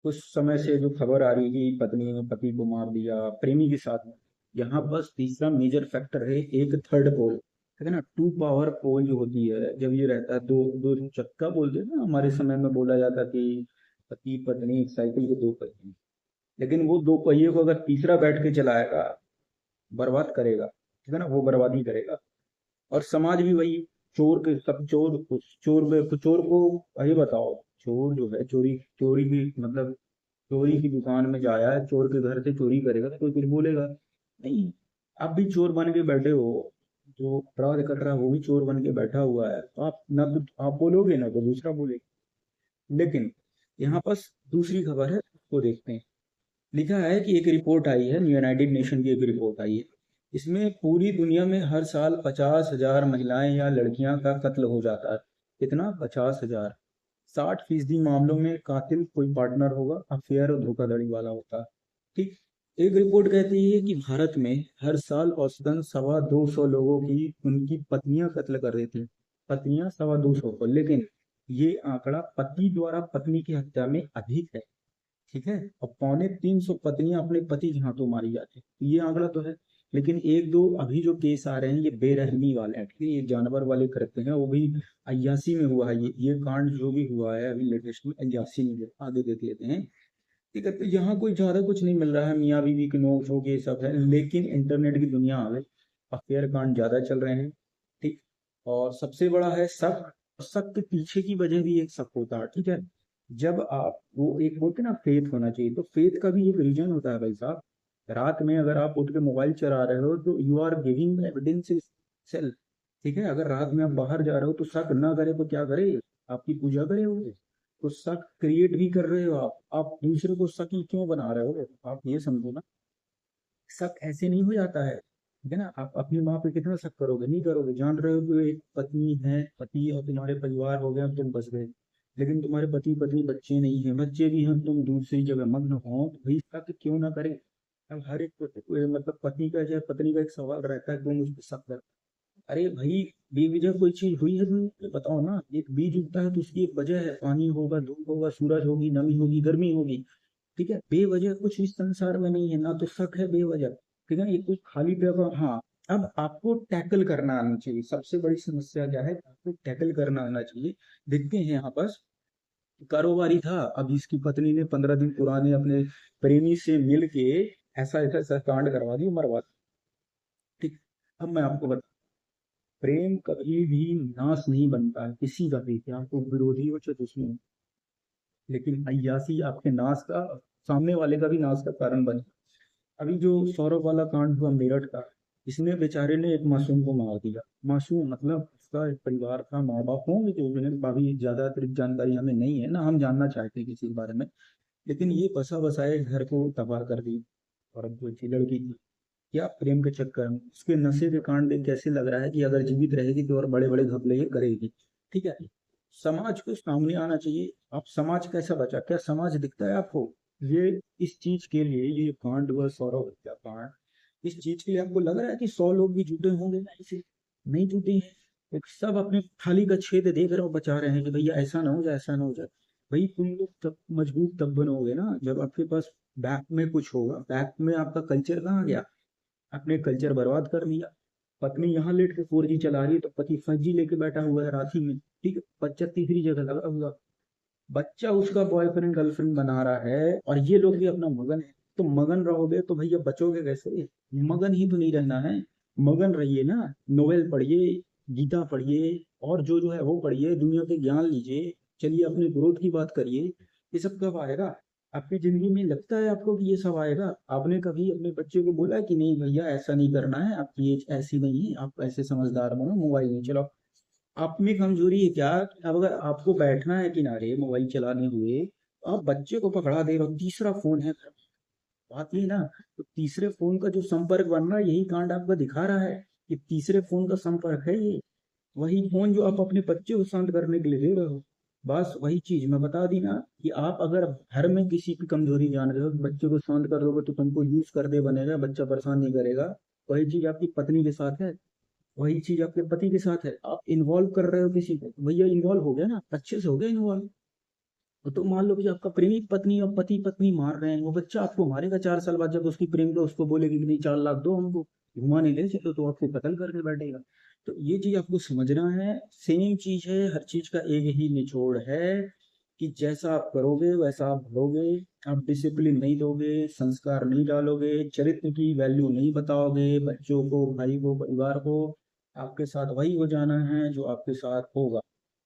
कुछ समय से जो खबर आ रही है कि पत्नी ने पति को मार दिया प्रेमी के साथ में, यहाँ बस तीसरा मेजर फैक्टर है, एक थर्ड पोल, ठीक है ना। टू पावर पोल जो होती है, जब ये रहता है, दो दो चक्का बोलते हैं ना, हमारे समय में बोला जाता कि पति पत्नी एक साइकिल के दो पहिए। लेकिन वो दो पहिए को अगर तीसरा बैठ के चलाएगा, बर्बाद करेगा, ठीक है ना, वो बर्बादी करेगा। और समाज भी वही, चोर के सब चोर, चोर को ये बताओ, चोर जो है चोरी चोरी की मतलब चोरी की दुकान में जाया है, चोर के घर से चोरी करेगा तो कोई कुछ बोलेगा नहीं। आप भी चोर बन के बैठे हो, जो अपराध कर रहा है वो भी चोर बन के बैठा हुआ है, तो आप ना तो आप बोलोगे ना तो दूसरा बोलेगा। लेकिन यहाँ पास दूसरी खबर है, उसको देखते हैं। लिखा है कि एक रिपोर्ट आई है, यूनाइटेड नेशन की एक रिपोर्ट आई है। इसमें पूरी दुनिया में हर साल 50,000 महिलाएं या लड़कियां का कत्ल हो जाता है। कितना? 50,000। 60% मामलों में कातिल कोई पार्टनर होगा, अफेयर और धोखाधड़ी वाला होता है। ठीक। एक रिपोर्ट कहती है कि भारत में हर साल औसतन 225 लोगों की उनकी पत्नियां कत्ल कर देती हैं। पत्नियां 225 को, लेकिन ये आंकड़ा पति द्वारा पत्नी की हत्या में अधिक है। ठीक है। और 250 पत्नियां अपने पति के हाथों मारी जाती है, ये आंकड़ा तो है। लेकिन एक दो अभी जो केस आ रहे हैं ये बेरहमी वाले हैं, ठीक है, ये जानवर वाले करते हैं, वो भी 81 में हुआ है। ये कांड जो भी हुआ है अभी लेटेस्ट में 81 में हुआ। आगे देख लेते हैं। ठीक है, तो यहाँ कोई ज्यादा कुछ नहीं मिल रहा है, मियाँ बीवी के नोक झोंक ये सब है, लेकिन इंटरनेट की दुनिया आ गई, अफेयर कांड ज्यादा चल रहे हैं। ठीक। और सबसे बड़ा है शक। शक के पीछे की वजह भी एक शक होता है, ठीक है। जब आप वो एक बोलते हैं ना, फेथ होना चाहिए, तो फेथ का भी एक रीजन होता है भाई साहब। रात में अगर आप उठ के मोबाइल चला रहे हो तो you are giving evidence self. ठीक है, अगर रात में आप बाहर जा रहे हो तो शक ना करे तो क्या करे? आपकी पूजा करे वो। तो शक क्रिएट भी कर रहे हो आप दूसरे को शक ही क्यों बना रहे हो? आप ये समझो ना, शक ऐसे नहीं हो जाता है, ठीक है ना। आप अपनी माँ पे कितना शक करोगे? नहीं करोगे। जान रहे हो कि एक पत्नी है, पति और तुम्हारे परिवार हो गया, तुम बच गए। लेकिन तुम्हारे पति पत्नी बच्चे नहीं है, बच्चे भी हैं, तुम दूसरी जगह मग्न हो, तो भाई शक क्यों ना करें? अब हर एक मतलब पति का या पत्नी का एक सवाल रहता है, क्यों मुझ पर शक कर? अरे भाई, बेवजह कोई चीज हुई है तुम ये बताओ ना। एक बीज उगता है तो उसकी एक वजह है, पानी होगा, धूप होगा, सूरज होगी, नमी होगी, गर्मी होगी। ठीक है, बेवजह कुछ इस संसार में नहीं है, ना तो शक है बेवजह। ठीक है, ये कुछ खाली पेपर। हाँ। अब आपको टैकल करना आना चाहिए, सबसे बड़ी समस्या क्या है, आपको टैकल करना आना चाहिए। देखते हैं यहाँ पर, कारोबारी था, अब इसकी पत्नी ने 15 दिन पुराने अपने प्रेमी से मिल के ऐसा ऐसा ऐसा कांड करवा दी, मरवा दी। ठीक। अब मैं आपको बता, प्रेम कभी भी नाश नहीं बनता है किसी का भी, क्या आपको विरोधी हो चाहे दुश्मन हो। लेकिन अय्यासी आपके नाश का, सामने वाले का भी नाश का कारण बने। अभी जो सौरभ वाला कांड हुआ मेरठ का, इसने बेचारे ने एक मासूम को मार दिया। मासूम मतलब उसका एक परिवार था, माँ बाप होंगे जो, उन्हें अभी ज्यादा अतिरिक्त जानकारी हमें नहीं है ना, हम जानना चाहते हैं किसी के बारे में। लेकिन ये बसा बसाए घर को तबाह कर दी। और अब जो थी लड़की थी, क्या प्रेम के चक्कर में उसके नशे के कांड देख के ऐसे लग रहा है कि अगर जीवित रहेगी तो और बड़े बड़े घपले ये करेगी। ठीक है। समाज को सामने आना चाहिए। आप समाज कैसा बचा, क्या समाज दिखता है आपको? ये इस चीज के लिए ये कांड हुआ, सौरव हत्या कांड, इस चीज के लिए आपको लग रहा है कि 100 लोग भी जुटे होंगे? नहीं से, नहीं जुटे हैं। एक सब अपने थाली का छेद देख रहे हो, बचा रहे हैं कि भैया ऐसा ना हो जाए, ऐसा ना हो जाए। भाई तुम लोग तब मजबूत तब बनोगे ना जब आपके पास बैक में कुछ होगा। बैक में आपका कल्चर कहाँ गया? अपने कल्चर बर्बाद कर दिया। पत्नी यहाँ लेट के 4G चला रही है तो पति 5G लेके बैठा हुआ है रांची में। ठीक है, बच्चा तीसरी जगह लगा हुआ, बच्चा उसका बॉयफ्रेंड गर्लफ्रेंड बना रहा है, और ये लोग भी अपना मगन है। तो मगन रहोगे तो भैया बचोगे कैसे? मगन ही तो नहीं रहना है। मगन रहिए ना, नोवेल पढ़िए, गीता पढ़िए, और जो जो है वो पढ़िए, दुनिया के ज्ञान लीजिए। चलिए अपने ग्रोथ की बात करिए। ये सब कब आएगा आपकी जिंदगी में? लगता है आपको कि ये सब आएगा? आपने कभी अपने बच्चे को बोला कि नहीं भैया ऐसा नहीं करना है, आपकी एज ऐसी नहीं है, आप ऐसे समझदार बनो, मोबाइल नहीं चलाओ? आप में कमजोरी है क्या कि अब अगर आपको बैठना है किनारे मोबाइल चलाने हुए, तो आप बच्चे को पकड़ा दे रहे हो, तीसरा फोन है घर में। बात ये ना, तो तीसरे फोन का जो संपर्क बन रहा है, यही कांड आपका दिखा रहा है कि तीसरे फोन का संपर्क है ये। वही फोन जो आप अपने बच्चे को शांत करने के लिए दे रहे हो। बस वही चीज मैं बता दी ना, कि आप अगर घर में किसी की कमजोरी जान रहे हो, बच्चे को शांत कर दोगे तो तुमको यूज कर दे बनेगा, बच्चा परेशान नहीं करेगा। वही चीज आपकी पत्नी के साथ है, वही चीज आपके पति के साथ है। आप इन्वॉल्व कर रहे हो किसी को, तो भैया इन्वॉल्व हो गया ना, अच्छे से हो गया इन्वॉल्व। तो मान लो कि आपका प्रेमी पत्नी और पति पत्नी मार रहे हैं, वो बच्चा आपको मारेगा 4 साल बाद, जब उसकी प्रेमी को उसको बोलेगी कि नहीं 4 लाख दो हमको, घुमा नहीं ले चलो, तो आपको कत्ल करके बैठेगा। तो ये चीज आपको समझना है। सेम चीज है, हर चीज का एक ही निचोड़ है कि जैसा आप करोगे वैसा आप भरोगे। आप डिसिप्लिन नहीं दोगे, संस्कार नहीं डालोगे, चरित्र की वैल्यू नहीं बताओगे बच्चों को, भाई को, परिवार को, आपके साथ वही हो जाना है जो आपके साथ होगा।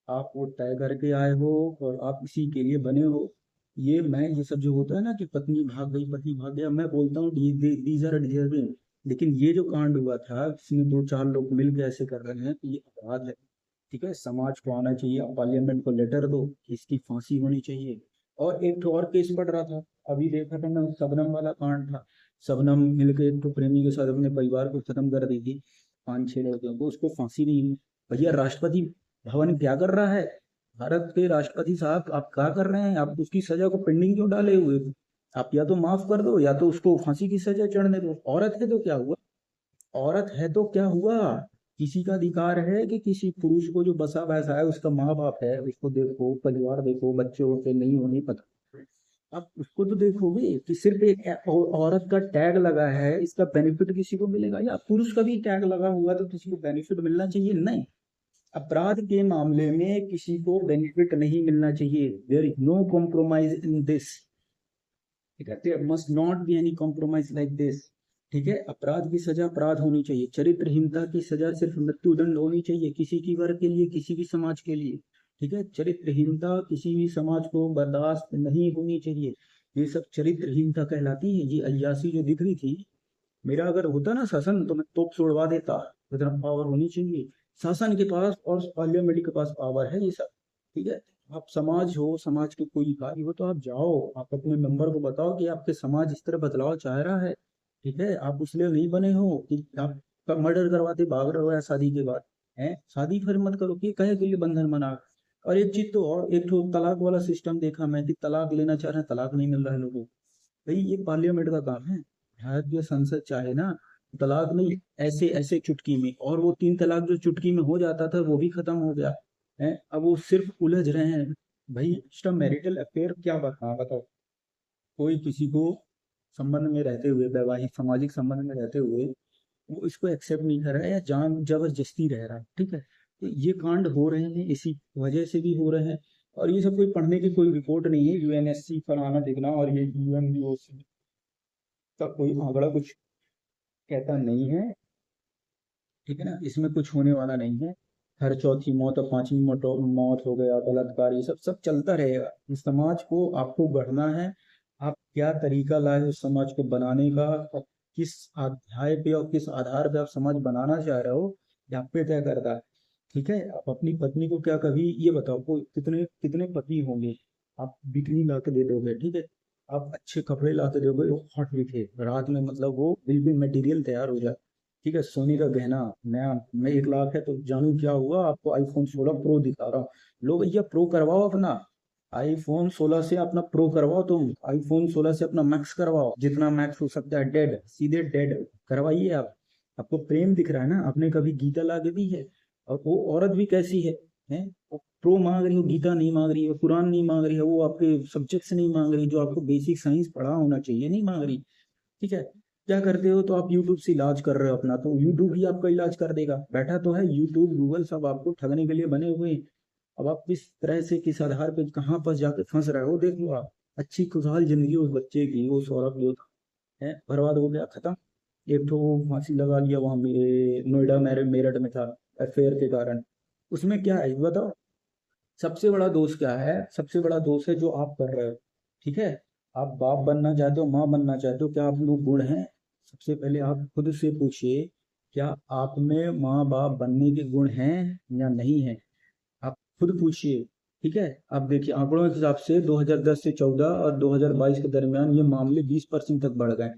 आप वो तय करके आए हो और आप इसी के लिए बने हो। ये सब जो होता है ना कि पत्नी भाग गई, पति भाग गया, मैं बोलता हूँ दीज आर डिजर्विंग। लेकिन ये जो कांड हुआ था, इसमें 2-4 लोग मिल के ऐसे कर रहे हैं, तो ये अपराध है। ठीक है, समाज को आना चाहिए, आप पार्लियामेंट को लेटर दो कि इसकी फांसी होनी चाहिए। और एक तो और केस बढ़ रहा था, अभी देखा था मैं, शबनम वाला कांड था। शबनम मिलके एक तो प्रेमी के साथ अपने परिवार को खत्म कर दी थी, 5-6 लड़कियों को, उसको फांसी नहीं हुई। भैया राष्ट्रपति भवन क्या कर रहा है? भारत के राष्ट्रपति साहब आप क्या कर रहे हैं? आप उसकी सजा को पेंडिंग क्यों डाले हुए हो? आप या तो माफ कर दो या तो उसको फांसी की सजा चढ़ने दो। औरत है तो क्या हुआ? औरत है तो क्या हुआ? किसी का अधिकार है कि किसी पुरुष को जो बसा बैसा है, उसका माँ बाप है, उसको देखो, परिवार देखो, बच्चे होते नहीं होने पता, आप उसको तो देखोगे कि सिर्फ एक औरत का टैग लगा है, इसका बेनिफिट किसी को मिलेगा? या पुरुष का भी टैग लगा हुआ तो किसी को बेनिफिट मिलना चाहिए? नहीं। अपराध के मामले में किसी को बेनिफिट नहीं मिलना चाहिए। There is no compromise in this. ठीक है, there must not be any compromise like this. ठीक है, अपराध की सजा अपराध होनी चाहिए, चरित्रहीनता की सजा सिर्फ मृत्युदंड होनी चाहिए, किसी की वर्ग के लिए, किसी भी समाज के लिए। ठीक है, चरित्रहीनता किसी भी समाज को बर्दाश्त नहीं होनी चाहिए। ये सब चरित्रहीनता कहलाती है। ये अय्यासी जो दिख रही थी, मेरा अगर होता ना शासन तो मैं तोप छोड़वा देता। इतना पावर होनी चाहिए शासन के पास, और पार्लियामेंट के पास पावर है ये सब। ठीक है, आप समाज हो, समाज के कोई इकाई हो, तो आप जाओ, आप अपने मेंबर को बताओ कि आपके समाज इस तरह बदलाव चाह रहा है। ठीक है, आप उसलिए नहीं बने हो कि आप मर्डर करवाते भाग रहे हो या शादी के बाद है। शादी फिर मत करो कि कहे के लिए बंधन बना। और एक चीज तो और, एक तो तलाक वाला सिस्टम देखा मैं कि तलाक लेना चाह रहे हैं, तलाक नहीं मिल रहा है लोगों को। भाई ये पार्लियामेंट का काम है, भारतीय संसद चाहे ना तलाक नहीं, ऐसे ऐसे चुटकी में, और वो 3 तलाक जो चुटकी में हो जाता था वो भी खत्म हो गया है। अब वो सिर्फ उलझ रहे हैं। भाई इसका मैरिटल अफेयर क्या हाँ बताओ। कोई किसी को संबंध में रहते हुए, वैवाहिक सामाजिक संबंध में रहते हुए, वो इसको एक्सेप्ट नहीं कर रहा है या जान जबरदस्ती रह रहा है। ठीक है, तो ये कांड हो रहे हैं, इसी वजह से भी हो रहे हैं। और ये सब कोई पढ़ने की कोई रिपोर्ट नहीं है, यूएनएससी फलाना देखना, और ये यूएनओसी का कोई आंकड़ा कुछ कहता नहीं है। ठीक है ना, इसमें कुछ होने वाला नहीं है। हर चौथी मौत और 5वीं मौत हो गया, बलात्कार, ये सब सब चलता रहेगा। इस समाज को आपको गढ़ना है। आप क्या तरीका लाए उस समाज को बनाने का, और किस अध्याय पे और किस आधार पे आप समाज बनाना चाह रहे हो, ये आप पे तय करता है। ठीक है, आप अपनी पत्नी को क्या कभी ये बताओ, कोई कितने कितने पति होंगे आप बिकनी ला के दे दोगे? ठीक है, आप अच्छे कपड़े ला के दोगे, वो हॉट दिखे रात में, मतलब वो बिल्कुल मटेरियल तैयार हो जाए। ठीक है, सोने का गहना नया में 1 लाख है तो जानू क्या हुआ, आपको आईफोन 16 प्रो दिखा रहा हूँ। लो भैया प्रो करवाओ अपना, आईफोन 16 से अपना प्रो करवाओ, तुम आईफोन 16 से अपना मैक्स करवाओ, जितना मैक्स हो सकता है, डेड सीधे डेड करवाइए आप। आपको प्रेम दिख रहा है ना, आपने कभी गीता ला के दी है? और वो औरत भी कैसी है, वो प्रो मांग रही हो, गीता नहीं मांग रही है, कुरान नहीं मांग रही है, वो आपके सब्जेक्ट नहीं मांग रही, जो आपको बेसिक साइंस पढ़ा होना चाहिए, नहीं मांग रही। ठीक है, क्या करते हो, तो आप यूट्यूब से इलाज कर रहे हो अपना, तो यूट्यूब ही आपका इलाज कर देगा, बैठा तो है यूट्यूब, गूगल सब आपको ठगने के लिए बने हुए हैं। अब आप किस तरह से, किस आधार पे कहाँ पर जाके फंस रहे हो, देख लो आप। अच्छी खुशहाल जिंदगी उस बच्चे की, वो सौरभ जो है, बर्बाद हो गया, खत्म। एक तो फांसी लगा लिया वहां, नोएडा मेरठ में था, अफेयर के कारण। उसमें क्या है ये बताओ? सबसे बड़ा दोष क्या है? सबसे बड़ा दोष है जो आप कर रहे हो। ठीक है, आप बाप बनना चाहते हो, माँ बनना चाहते हो, क्या आप लोग गुण हैं? सबसे पहले आप खुद से पूछिए, क्या आप में माँ बाप बनने के गुण हैं या नहीं है? आप खुद पूछिए। ठीक है, आप देखिए आंकड़ों के हिसाब से 2010 से 14 और 2022 के दरमियान ये मामले 20% तक बढ़ गए।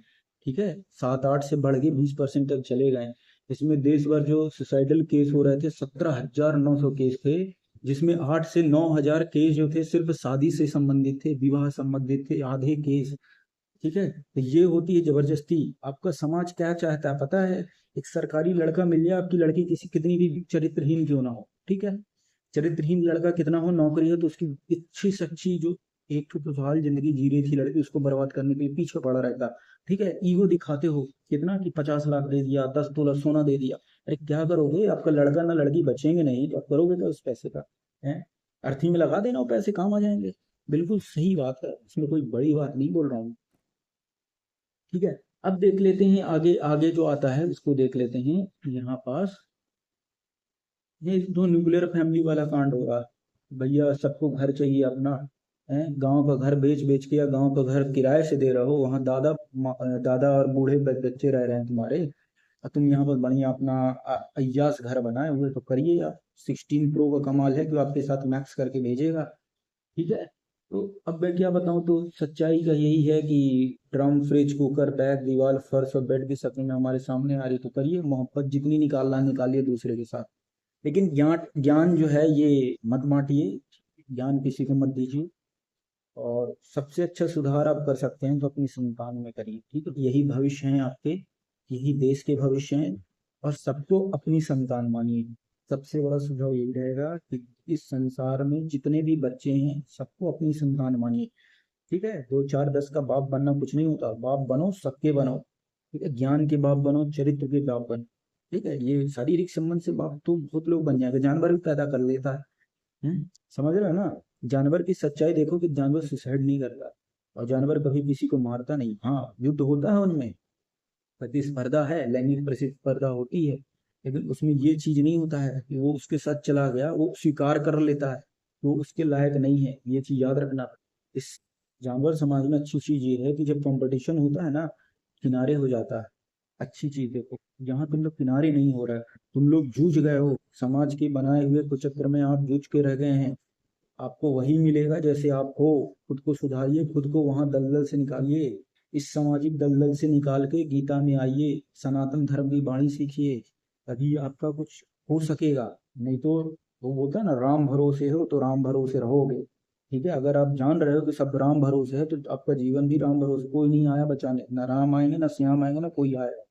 ठीक है, 7-8 से बढ़ के 20% तक चले गए। इसमें देश भर जो सुसाइडल केस हो रहे थे, 17,900 केस थे, जिसमें 8 से 9 हजार केस जो थे सिर्फ शादी से संबंधित थे, विवाह संबंधित थे, आधे केस। ठीक है, तो ये होती है जबरदस्ती। आपका समाज क्या चाहता है पता है? एक सरकारी लड़का मिल जाए, आपकी लड़की किसी कितनी भी चरित्रहीन क्यों ना हो। ठीक है, चरित्रहीन लड़का कितना हो, नौकरी हो तो उसकी अच्छी से अच्छी जो एक तो खुशहाल जिंदगी जी रही थी लड़की, उसको बर्बाद करने के लिए पीछे पड़ा रहता। ठीक है, ईगो दिखाते हो कितना कि 50 लाख दे दिया, 10 तोला सोना दे दिया। अरे क्या करोगे, आपका लड़का ना लड़की बचेंगे नहीं तो आप करोगे क्या उस पैसे का? है, अर्थी में लगा देना, वो पैसे काम आ जाएंगे। बिल्कुल सही बात है, इसमें कोई बड़ी बात नहीं बोल रहा हूँ। ठीक है, अब देख लेते हैं आगे, आगे जो आता है उसको देख लेते हैं। यहाँ पास ये जो न्यूक्लियर फैमिली वाला कांड हो रहा है, भैया सबको घर चाहिए अपना। है, गांव का घर बेच बेच के या गांव का घर किराए से दे रहे हो, वहाँ दादा और बूढ़े बच्चे रह रहे हैं तुम्हारे, और तुम यहाँ पर बढ़िया अपना अय्याश घर बनाए हुए, तो करिए यार। 16 प्रो का कमाल है कि वो आपके साथ मैक्स करके भेजेगा। ठीक है, तो अब मैं क्या बताऊं, तो सच्चाई का यही है कि ड्रम, फ्रिज, कुकर, बैग, दीवार, फर्श और बेड की शक्ल में हमारे सामने आ रही, तो करिए मोहब्बत जितनी निकालना है निकालिए दूसरे के साथ। लेकिन ज्ञान ज्ञान जो है ये मत बांटिए, ज्ञान किसी को मत दीजिए। और सबसे अच्छा सुधार आप कर सकते हैं तो अपनी संतान में करिए। ठीक है, यही भविष्य हैं आपके, यही देश के भविष्य हैं, और सबको अपनी संतान मानिए। सबसे बड़ा सुझाव यही रहेगा कि इस संसार में जितने भी बच्चे हैं सबको अपनी संतान मानिए। ठीक है, 2 4 10 का बाप बनना कुछ नहीं होता, बाप बनो सबके बनो। ठीक है, ज्ञान के बाप बनो, चरित्र के बाप बनो। ठीक है, ये शारीरिक संबंध से बाप तो बहुत लोग बन जाएंगे, जानवर भी पैदा कर लेता है। समझ रहे हो ना? जानवर की सच्चाई देखो कि जानवर सुसाइड नहीं करता, और जानवर कभी किसी को मारता नहीं। हाँ, युद्ध होता है उनमें, प्रतिस्पर्धा है, लैंगिक प्रतिस्पर्धा होती है, लेकिन उसमें ये चीज नहीं होता है कि वो उसके साथ चला गया, वो स्वीकार कर लेता है वो उसके लायक नहीं है। ये चीज याद रखना। इस जानवर समाज में अच्छी चीज ये है कि जब कंपटीशन होता है ना, किनारे हो जाता है। अच्छी चीज देखो, यहाँ तुम लोग किनारे नहीं हो रहा है, तुम लोग जूझ गए हो, समाज के बनाए हुए कुचक्र में आप जूझ के रह गए हैं। आपको वही मिलेगा जैसे आप हो। खुद को सुधारिए, खुद को वहां दलदल से निकालिए, इस सामाजिक दलदल से निकाल के गीता में आइए, सनातन धर्म की बाणी सीखिए, तभी आपका कुछ हो सकेगा। नहीं तो वो बोलता है ना, राम भरोसे हो तो राम भरोसे रहोगे। ठीक है, अगर आप जान रहे हो कि सब राम भरोसे है तो आपका जीवन भी राम भरोसे, कोई नहीं आया बचाने, ना राम आएंगे ना श्याम आएंगे ना कोई आएगा।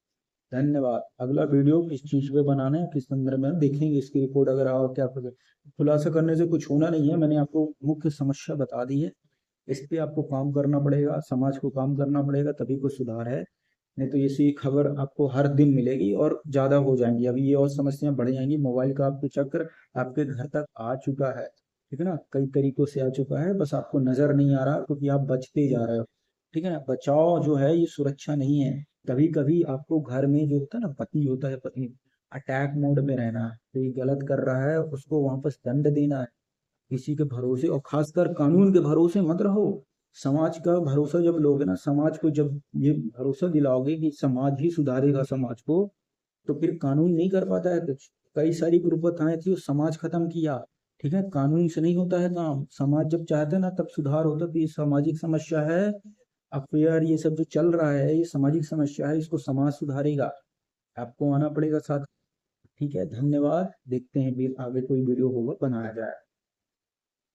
धन्यवाद। अगला वीडियो किस चीज पे बनाना है, किस संदर्भ में देखेंगे, इसकी रिपोर्ट अगर आओ क्या करें। खुलासा करने से कुछ होना नहीं है, मैंने आपको मुख्य समस्या बता दी है। इस पे आपको काम करना पड़ेगा, समाज को काम करना पड़ेगा, तभी कुछ सुधार है। नहीं तो ऐसी खबर आपको हर दिन मिलेगी और ज्यादा हो जाएंगी। अभी ये और समस्याएं बढ़ जाएंगी, मोबाइल का आपको चक्र आपके घर तक आ चुका है। ठीक है ना, कई तरीकों से आ चुका है, बस आपको नजर नहीं आ रहा क्योंकि आप बचते जा रहे हो। ठीक है ना, बचाव जो है ये सुरक्षा नहीं है। कभी कभी आपको घर में जो होता है ना, पति होता है, पत्नी, अटैक मोड में रहना है, तो ये गलत कर रहा है उसको वापस दंड देना है। किसी के भरोसे, और खासकर कानून के भरोसे मत रहो। समाज का भरोसा जब लोगे ना, समाज को जब ये भरोसा दिलाओगे कि समाज ही सुधारेगा समाज को, तो फिर कानून नहीं कर पाता है कुछ। कई सारी कुप्रथाएं थी, उस समाज खत्म किया। ठीक है, कानून से नहीं होता है काम, समाज जब चाहता है ना तब सुधार होता है। तो ये सामाजिक समस्या है, अफेयर ये सब जो चल रहा है ये सामाजिक समस्या है, इसको समाज सुधारेगा। आपको आना पड़ेगा साथ। ठीक है, धन्यवाद। देखते हैं फिर आगे कोई वीडियो होगा बनाया जाए।